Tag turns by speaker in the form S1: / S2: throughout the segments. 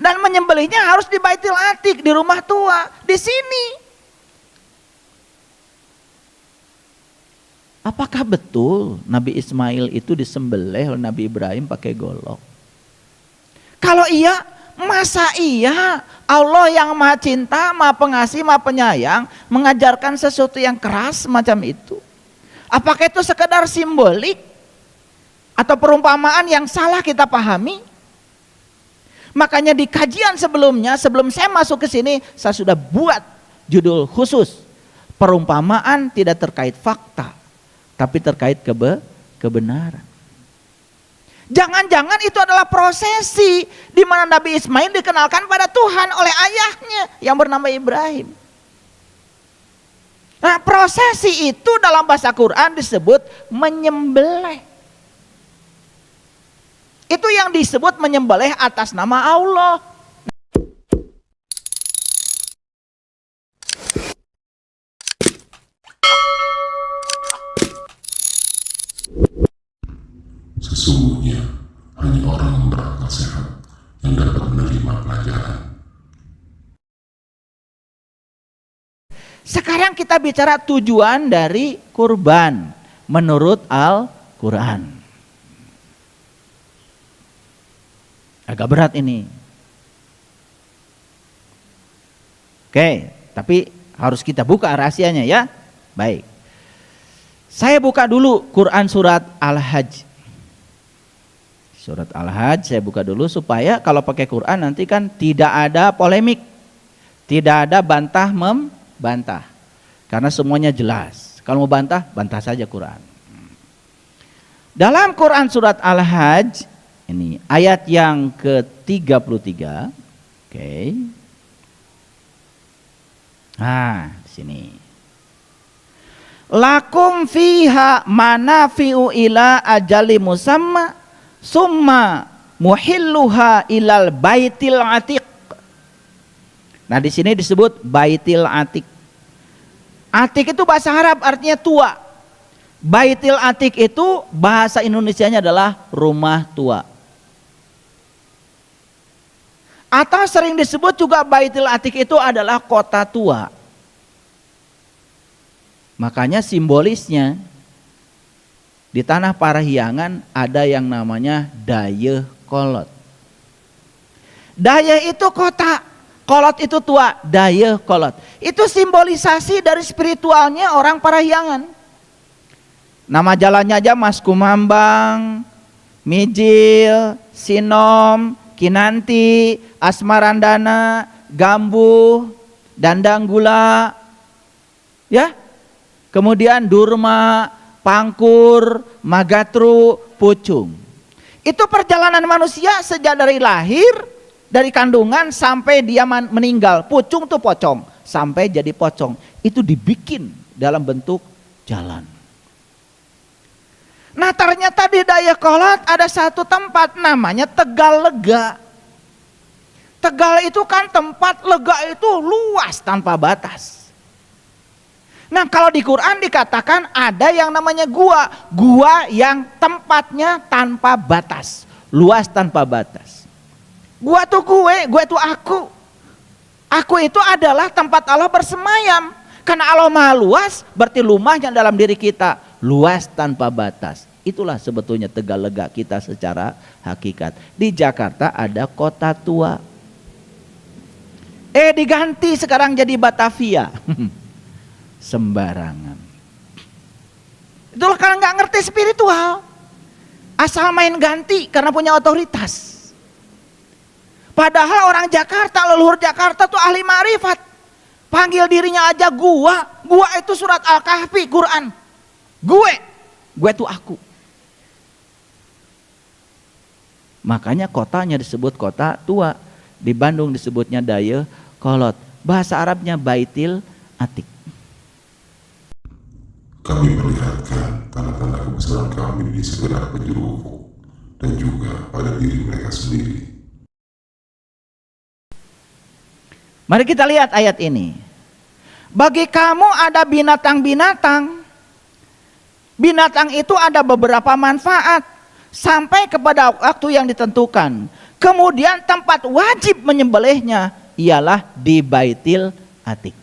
S1: Dan menyembelihnya harus di Baitul Atiq, di rumah tua, di sini. Apakah betul Nabi Ismail itu disembelih oleh Nabi Ibrahim pakai golok? Kalau iya, masa iya Allah yang maha cinta, maha pengasih, maha penyayang mengajarkan sesuatu yang keras semacam itu? Apakah itu sekedar simbolik atau perumpamaan yang salah kita pahami? Makanya di kajian sebelumnya, sebelum saya masuk ke sini, saya sudah buat judul khusus, perumpamaan tidak terkait fakta, tapi terkait kebenaran. Jangan-jangan itu adalah prosesi di mana Nabi Ismail dikenalkan pada Tuhan oleh ayahnya yang bernama Ibrahim. Nah, prosesi itu dalam bahasa Quran disebut menyembelih. Itu yang disebut menyembelih atas nama Allah.
S2: Sesungguhnya hanya orang yang berakal sehat yang dapat menerima pelajaran.
S1: Sekarang kita bicara tujuan dari kurban menurut Al-Quran. Agak berat ini. Oke, tapi harus kita buka rahasianya ya. Baik. Saya buka dulu Quran surat Al-Hajj. Surat Al-Hajj saya buka dulu supaya kalau pakai Quran nanti kan tidak ada polemik. Tidak ada bantah membantah. Karena semuanya jelas. Kalau mau bantah, bantah saja Quran. Dalam Quran surat Al-Hajj ini ayat yang ke-33. Oke. Nah, di sini. Lakum fiha manafi'u ila ajali musamma summa muhilluha ilal baitil atiq. Nah, di sini disebut baitil atiq. Atiq itu bahasa Arab artinya tua. Baitil Atiq itu bahasa Indonesianya adalah rumah tua. Atau sering disebut juga Baitil Atiq itu adalah kota tua. Makanya simbolisnya di tanah Parahyangan ada yang namanya Dayeuh Kolot. Dayeuh itu kota, Kolot itu tua, Dayeuh Kolot. Itu simbolisasi dari spiritualnya orang Parahyangan. Nama jalannya aja Mas Kumambang, Mijil, Sinom, Kinanti, Asmarandana, Gambuh, Dandanggula, ya. Kemudian Durma, Pangkur, Magatru, Pucung. Itu perjalanan manusia sejak dari lahir, dari kandungan sampai dia meninggal. Pucung tuh pocong, sampai jadi pocong. Itu dibikin dalam bentuk jalan. Nah, ternyata di Dayeuh Kolot ada satu tempat namanya Tegal Lega. Tegal itu kan tempat, lega itu luas tanpa batas. Nah, kalau di Quran dikatakan ada yang namanya gua. Gua yang tempatnya tanpa batas, luas tanpa batas. Gua tuh gue tuh aku. Aku itu adalah tempat Allah bersemayam. Karena Allah maha luas, berarti rumahnya dalam diri kita luas tanpa batas. Itulah sebetulnya Tegal Lega kita secara hakikat. Di Jakarta ada kota tua. Diganti sekarang jadi Batavia. Sembarangan. Itulah karena nggak ngerti spiritual. Asal main ganti karena punya otoritas. Padahal orang Jakarta, leluhur Jakarta tuh ahli ma'rifat. Panggil dirinya aja gua. Gua itu surat Al-Kahfi, Quran. Gue itu aku. Makanya kotanya disebut kota tua. Di Bandung disebutnya Dayeuh Kolot. Bahasa Arabnya Baitil Atiq.
S2: Kami perlihatkan tanda-tanda kebesaran kami di segala penjuru ufuk dan juga pada diri mereka sendiri.
S1: Mari kita lihat ayat ini. Bagi kamu ada binatang-binatang. Binatang itu ada beberapa manfaat sampai kepada waktu yang ditentukan. Kemudian tempat wajib menyembelihnya ialah di Baitil Atiq.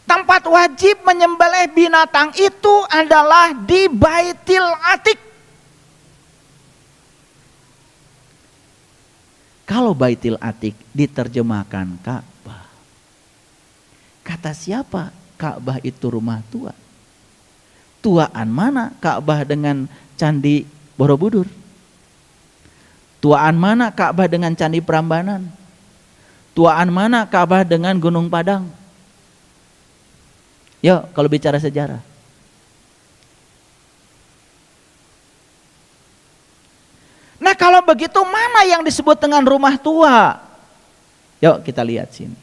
S1: Tempat wajib menyembelih binatang itu adalah di Baitil Atiq. Kalau Baitil Atiq diterjemahkan Ka'bah. Kata siapa Ka'bah itu rumah tua? Tuaan mana Ka'bah dengan Candi Borobudur? Tuaan mana Ka'bah dengan Candi Prambanan? Tuaan mana Ka'bah dengan Gunung Padang? Yuk, kalau bicara sejarah. Nah, kalau begitu mana yang disebut dengan rumah tua? Yuk kita lihat sini.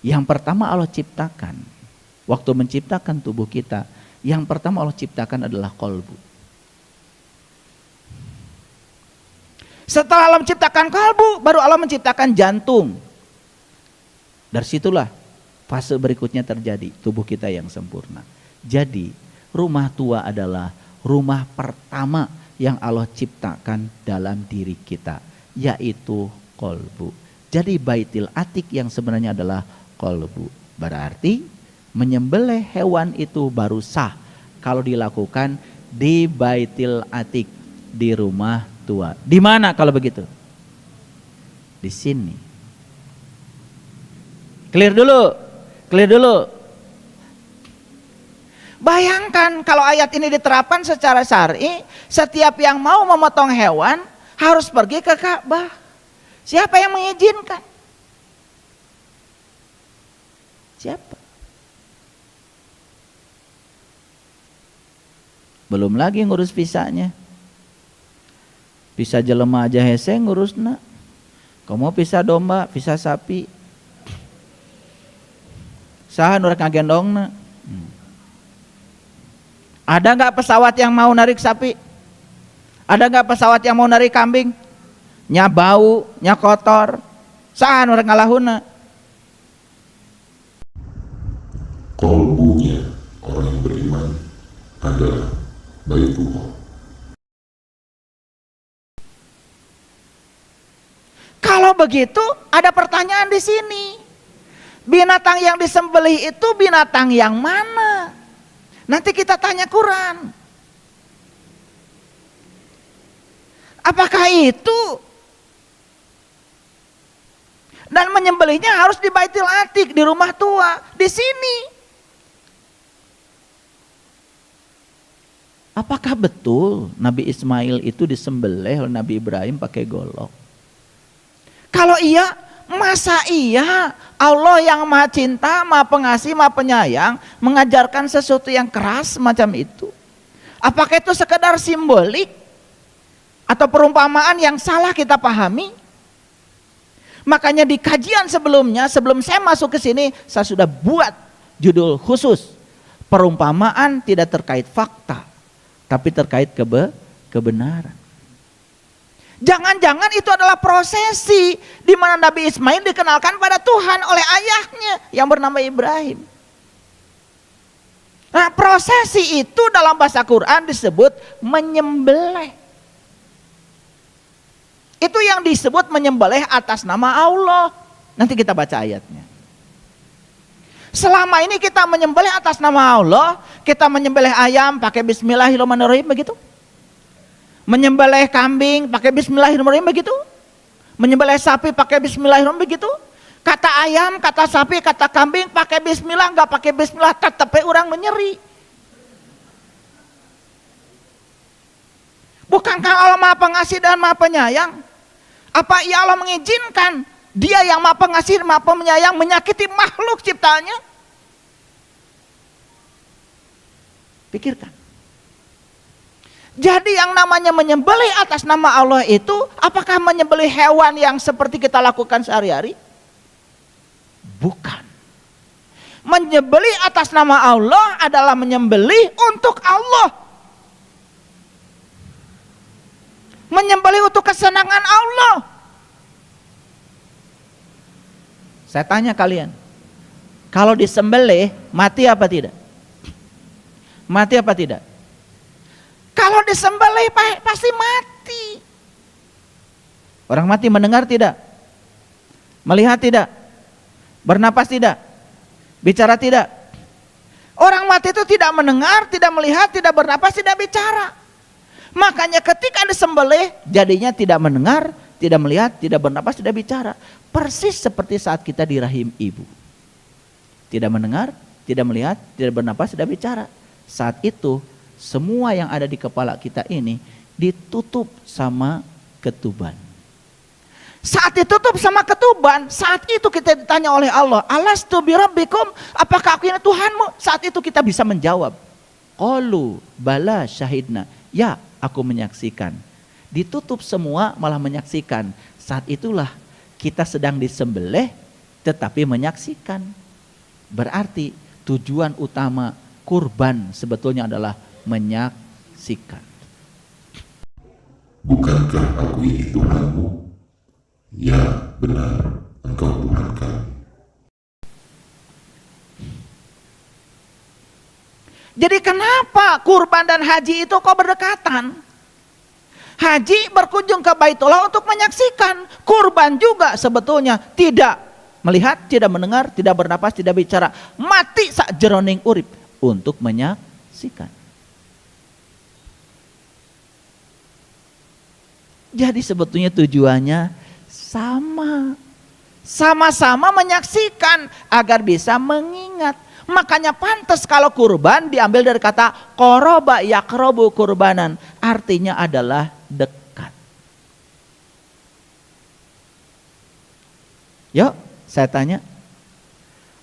S1: Yang pertama Allah ciptakan, waktu menciptakan tubuh kita, yang pertama Allah ciptakan adalah qalbu. Setelah Allah menciptakan kalbu, baru Allah menciptakan jantung. Dari situlah fase berikutnya terjadi, tubuh kita yang sempurna. Jadi rumah tua adalah rumah pertama yang Allah ciptakan dalam diri kita, yaitu kalbu. Jadi Baitil Atiq yang sebenarnya adalah kalbu. Berarti menyembelih hewan itu baru sah kalau dilakukan di Baitil Atiq, di rumah tua. Di mana kalau begitu? Di sini. Clear dulu. Bayangkan kalau ayat ini diterapkan secara syar'i, setiap yang mau memotong hewan harus pergi ke Ka'bah. Siapa yang mengizinkan? Siapa? Belum lagi ngurus visanya. Visa jelema aja hese ngurusna. Kamu visa domba, visa sapi. Saha nu rek ngagendongna? Ada nggak pesawat yang mau narik sapi? Ada nggak pesawat yang mau narik kambing? Nya bau, nya kotor. Saha nu rek ngalahuna?
S2: Kalbunya orang yang beriman adalah Baitullah.
S1: Kalau begitu ada pertanyaan di sini. Binatang yang disembelih itu binatang yang mana? Nanti kita tanya Quran. Apakah itu? Dan menyembelihnya harus di Baitil Atiq, di rumah tua, di sini. Apakah betul Nabi Ismail itu disembelih oleh Nabi Ibrahim pakai golok? Kalau iya, masa iya Allah yang maha cinta, maha pengasih, maha penyayang mengajarkan sesuatu yang keras semacam itu? Apakah itu sekedar simbolik atau perumpamaan yang salah kita pahami? Makanya di kajian sebelumnya, sebelum saya masuk ke sini, saya sudah buat judul khusus, perumpamaan tidak terkait fakta, tapi terkait kebenaran. Jangan-jangan itu adalah prosesi di mana Nabi Ismail dikenalkan pada Tuhan oleh ayahnya yang bernama Ibrahim. Nah, prosesi itu dalam bahasa Quran disebut menyembelih. Itu yang disebut menyembelih atas nama Allah. Nanti kita baca ayatnya. Selama ini kita menyembelih atas nama Allah, kita menyembelih ayam pakai bismillahirrahmanirrahim begitu. Menyembelih kambing pakai bismillahirrahmanirrahim begitu. Menyembelih sapi pakai bismillahirrahmanirrahim begitu. Kata ayam, kata sapi, kata kambing pakai bismillah, enggak pakai bismillah tetep orang menyeri. Bukankah Allah Maha Pengasih dan Maha Penyayang? Apa ia Allah mengizinkan Dia yang Maha Pengasih, Maha Penyayang menyakiti makhluk ciptaannya? Pikirkan. Jadi yang namanya menyembelih atas nama Allah itu, apakah menyembelih hewan yang seperti kita lakukan sehari-hari? Bukan. Menyembelih atas nama Allah adalah menyembelih untuk Allah. Menyembelih untuk kesenangan Allah. Saya tanya kalian, kalau disembelih mati apa tidak? Mati apa tidak? Kalau Kalau disembelih pasti mati. Orang mati mendengar tidak? Melihat tidak? Bernapas tidak? Bicara tidak? Orang mati itu tidak mendengar, tidak melihat, tidak bernapas, tidak bicara. Makanya ketika disembelih, jadinya tidak mendengar, tidak melihat, tidak bernapas, tidak bicara. Persis seperti saat kita di rahim ibu. Tidak mendengar, tidak melihat, tidak bernapas, tidak bicara. Saat itu semua yang ada di kepala kita ini ditutup sama ketuban. Saat ditutup sama ketuban, saat itu kita ditanya oleh Allah, alastu birabbikum, apakah aku ini Tuhanmu? Saat itu kita bisa menjawab, qalu bala syahidna, ya aku menyaksikan. Ditutup semua malah menyaksikan. Saat itulah kita sedang disembelih tetapi menyaksikan. Berarti tujuan utama kurban sebetulnya adalah menyaksikan.
S2: Bukankah aku ini Tuhanmu? Ya benar, engkau Tuhan kami.
S1: Jadi kenapa kurban dan haji itu kok berdekatan? Haji berkunjung ke Baitullah untuk menyaksikan. Kurban juga sebetulnya tidak melihat, tidak mendengar, tidak bernapas, tidak bicara. Mati sak jeroning urip untuk menyaksikan. Jadi sebetulnya tujuannya sama-sama menyaksikan agar bisa mengingat. Makanya pantas kalau kurban diambil dari kata qoroba yakrobu kurbanan, artinya adalah dekat. Yuk saya tanya,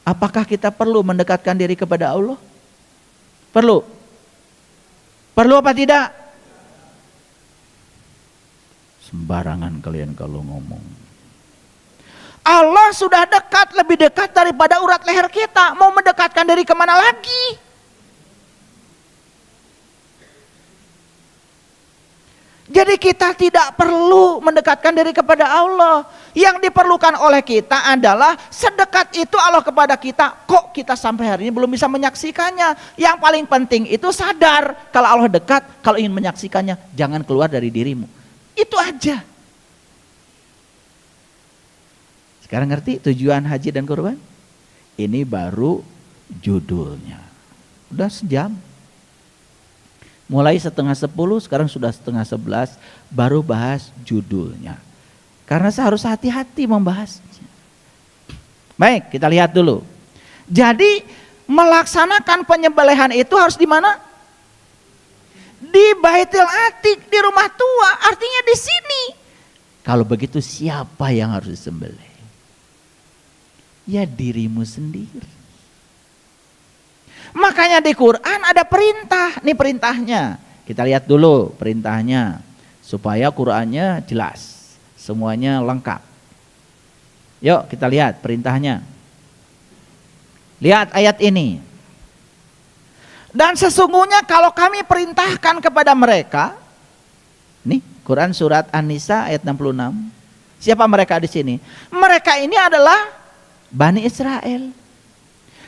S1: apakah kita perlu mendekatkan diri kepada Allah? Perlu? Perlu apa tidak? Sembarangan kalian kalau ngomong. Allah sudah dekat, lebih dekat daripada urat leher kita. Mau mendekatkan diri kemana lagi? Jadi kita tidak perlu mendekatkan diri kepada Allah. Yang diperlukan oleh kita adalah sedekat itu Allah kepada kita. Kok kita sampai hari ini belum bisa menyaksikannya? Yang paling penting itu sadar kalau Allah dekat, kalau ingin menyaksikannya jangan keluar dari dirimu. Itu aja. Sekarang ngerti tujuan haji dan kurban? Ini baru judulnya. Udah sejam. Mulai 10:30, sekarang sudah 10:30, baru bahas judulnya. Karena saya harus hati-hati membahasnya. Baik, kita lihat dulu. Jadi melaksanakan penyembelihan itu harus di mana? Di Baitul Atiq, di rumah tua, artinya di sini. Kalau begitu siapa yang harus disembelih? Ya dirimu sendiri. Makanya di Quran ada perintah. Nih perintahnya. Kita lihat dulu perintahnya. Supaya Qurannya jelas. Semuanya lengkap. Yuk kita lihat perintahnya. Lihat ayat ini. Dan sesungguhnya kalau kami perintahkan kepada mereka. Nih Quran surat An-Nisa ayat 66. Siapa mereka di sini? Mereka ini adalah Bani Israel.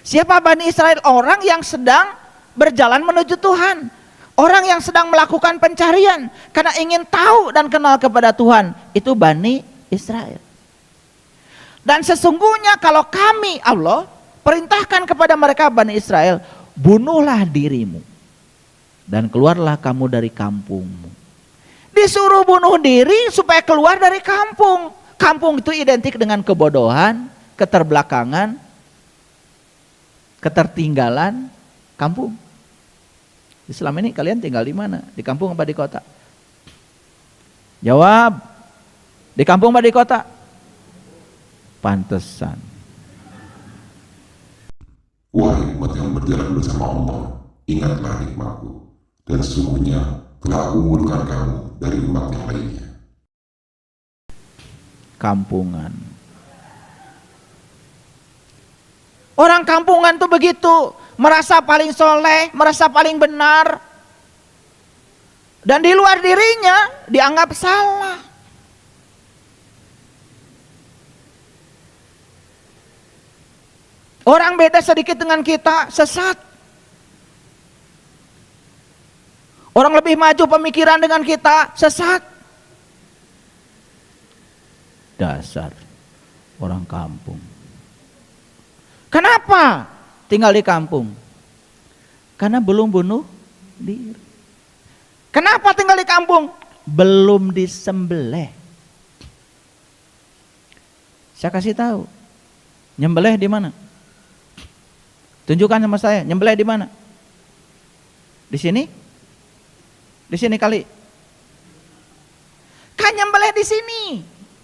S1: Siapa Bani Israel? Orang yang sedang berjalan menuju Tuhan. Orang yang sedang melakukan pencarian karena ingin tahu dan kenal kepada Tuhan. Itu Bani Israel. Dan sesungguhnya kalau kami Allah perintahkan kepada mereka Bani Israel, bunuhlah dirimu dan keluarlah kamu dari kampungmu. Disuruh bunuh diri supaya keluar dari kampung. Kampung itu identik dengan kebodohan, keterbelakangan, ketertinggalan, kampung. Selama ini kalian tinggal di mana? Di kampung apa di kota? Jawab. Di kampung apa di kota? Pantesan.
S2: Wahai umat yang berjalan bersama Allah, ingatlah nikmatku, dan sesungguhnya telah unggulkan kamu dari umat yang lainnya.
S1: Kampungan. Orang kampungan tuh begitu, merasa paling soleh, merasa paling benar, dan di luar dirinya dianggap salah. Orang beda sedikit dengan kita, sesat. Orang lebih maju pemikiran dengan kita, sesat. Dasar orang kampung. Kenapa tinggal di kampung? Karena belum bunuh diri. Kenapa tinggal di kampung? Belum disembelih. Saya kasih tahu. Nyembelih di mana? Tunjukkan sama saya, nyembelih di mana? Di sini? Di sini kali. Kan nyembelih di sini.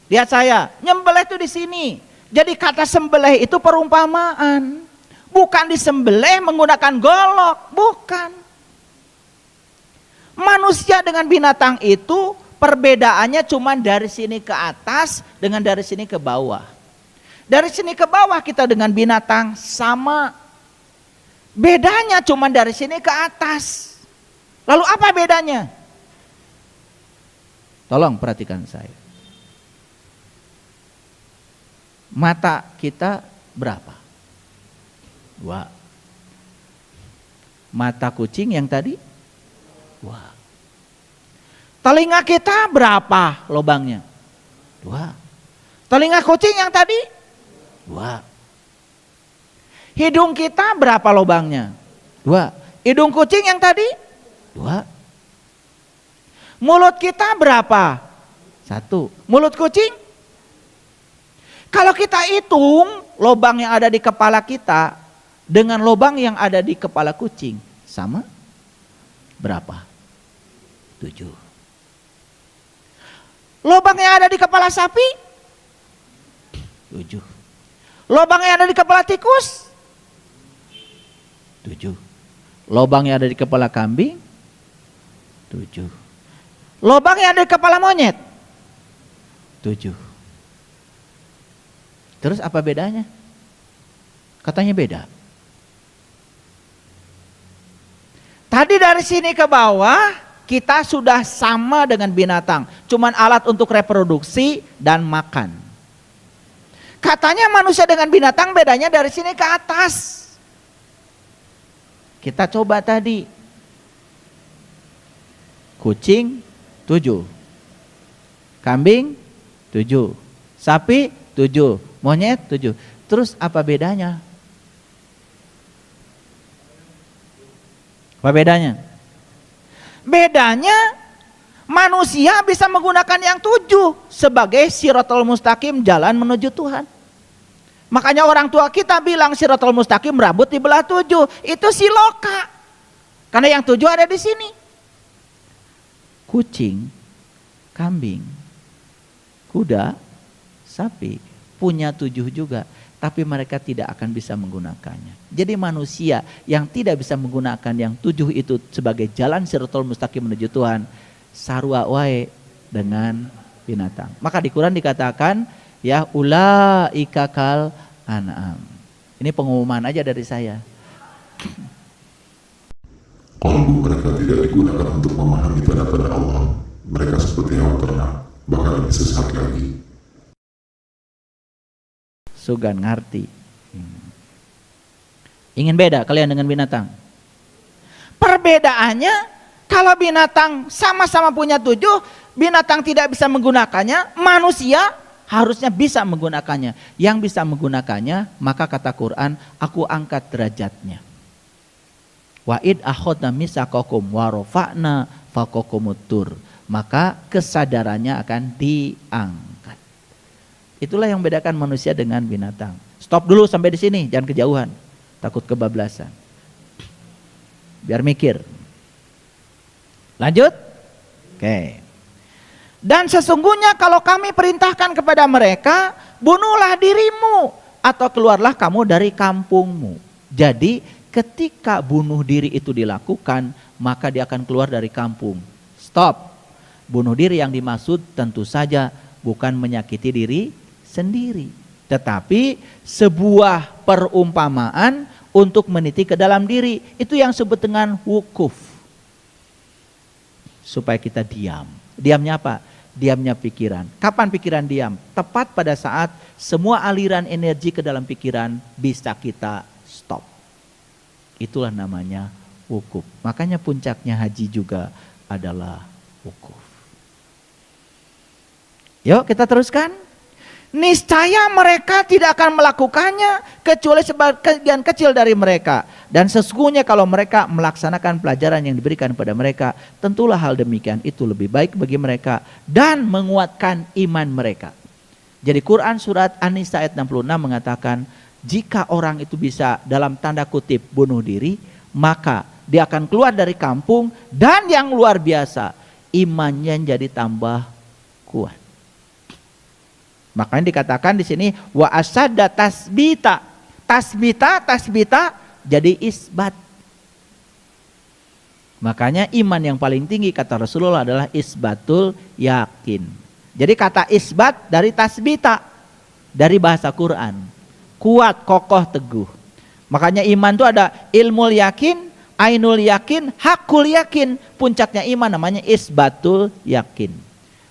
S1: Lihat saya, nyembelih itu di sini. Jadi kata sembelih itu perumpamaan. Bukan disembelih menggunakan golok, bukan. Manusia dengan binatang itu perbedaannya cuma dari sini ke atas dengan dari sini ke bawah. Dari sini ke bawah kita dengan binatang sama. Bedanya cuma dari sini ke atas. Lalu apa bedanya? Tolong perhatikan saya. Mata kita berapa? 2. Mata kucing yang tadi? 2. Telinga kita berapa lubangnya? 2. Telinga kucing yang tadi? 2. Hidung kita berapa lubangnya? 2. Hidung kucing yang tadi? 2. Mulut kita berapa? 1. Mulut kucing? Kalau kita hitung lubang yang ada di kepala kita dengan lubang yang ada di kepala kucing, sama? Berapa? 7. Lubang yang ada di kepala sapi? 7. Lubang yang ada di kepala tikus? 7. Lubang yang ada di kepala kambing? 7. Lubang yang ada di kepala monyet? 7. Terus apa bedanya? Katanya beda. Tadi dari sini ke bawah kita sudah sama dengan binatang. Cuman alat untuk reproduksi dan makan. Katanya manusia dengan binatang bedanya dari sini ke atas. Kita coba tadi. Kucing 7. Kambing 7. Sapi 7. Monyet 7. Terus apa bedanya? Apa bedanya? Bedanya manusia bisa menggunakan yang 7 sebagai siratal mustaqim, jalan menuju Tuhan. Makanya orang tua kita bilang siratal mustaqim rambut di belah 7. Itu siloka. Karena yang 7 ada di sini. Kucing, kambing, kuda, sapi punya 7 juga, tapi mereka tidak akan bisa menggunakannya. Jadi manusia yang tidak bisa menggunakan yang 7 itu sebagai jalan siratal mustaqim menuju Tuhan, sarua wae dengan binatang. Maka di Quran dikatakan ya ulaika kal an'am. Ini pengumuman aja dari saya.
S2: Kalbu mereka tidak digunakan untuk memahami tanda-tanda Allah. Mereka seperti hewan ternak, bahkan lebih sesat lagi.
S1: Sugan ngerti. Ingin beda kalian dengan binatang? Perbedaannya kalau binatang sama-sama punya 7, binatang tidak bisa menggunakannya, manusia harusnya bisa menggunakannya. Yang bisa menggunakannya, maka kata Quran, aku angkat derajatnya. Wa'id akhadna misaqakum wa rafa'na faqakumut tur. Maka kesadarannya akan diangkat. Itulah yang membedakan manusia dengan binatang. Stop dulu sampai di sini, jangan kejauhan. Takut kebablasan. Biar mikir. Lanjut? Oke. Dan sesungguhnya kalau kami perintahkan kepada mereka, bunuhlah dirimu atau keluarlah kamu dari kampungmu. Jadi ketika bunuh diri itu dilakukan, maka dia akan keluar dari kampung. Stop. Bunuh diri yang dimaksud tentu saja bukan menyakiti diri sendiri, tetapi sebuah perumpamaan untuk meniti ke dalam diri. Itu yang disebut dengan wukuf. Supaya kita diam. Diamnya apa? Diamnya pikiran. Kapan pikiran diam? Tepat pada saat semua aliran energi ke dalam pikiran bisa kita stop. Itulah namanya wukuf. Makanya puncaknya haji juga adalah wukuf. Yuk kita teruskan. Niscaya mereka tidak akan melakukannya kecuali sebagian kecil dari mereka. Dan sesungguhnya kalau mereka melaksanakan pelajaran yang diberikan kepada mereka, tentulah hal demikian itu lebih baik bagi mereka dan menguatkan iman mereka. Jadi Quran surat An-Nisa ayat 66 mengatakan, jika orang itu bisa dalam tanda kutip bunuh diri, maka dia akan keluar dari kampung dan yang luar biasa, imannya jadi tambah kuat. Makanya dikatakan di sini wa asadda tasbita. Tasbita jadi isbat. Makanya iman yang paling tinggi kata Rasulullah adalah isbatul yakin. Jadi kata isbat dari tasbita, dari bahasa Quran. Kuat, kokoh, teguh. Makanya iman itu ada ilmul yakin, ainul yakin, hakul yakin. Puncaknya iman namanya isbatul yakin.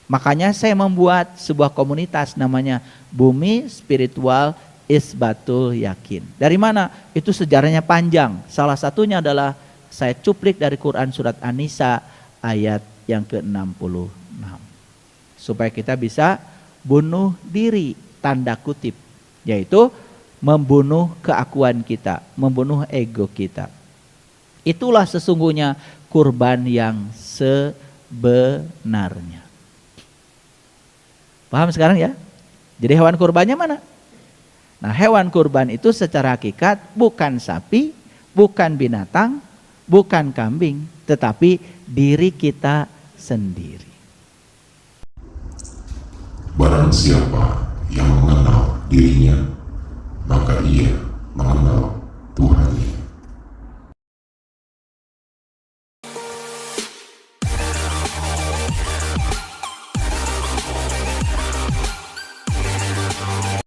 S1: Makanya saya membuat sebuah komunitas namanya Bumi Spiritual Isbatul Yakin. Dari mana? Itu sejarahnya panjang. Salah satunya adalah saya cuplik dari Quran surat An-Nisa ayat yang ke-66. Supaya kita bisa bunuh diri, tanda kutip. Yaitu membunuh keakuan kita, membunuh ego kita. Itulah sesungguhnya kurban yang sebenarnya. Paham sekarang ya? Jadi hewan kurbannya mana? Nah, hewan kurban itu secara hakikat bukan sapi, bukan binatang, bukan kambing, tetapi diri kita sendiri.
S2: Barang siapa yang mengenal dirinya, maka ia mengenal Tuhan.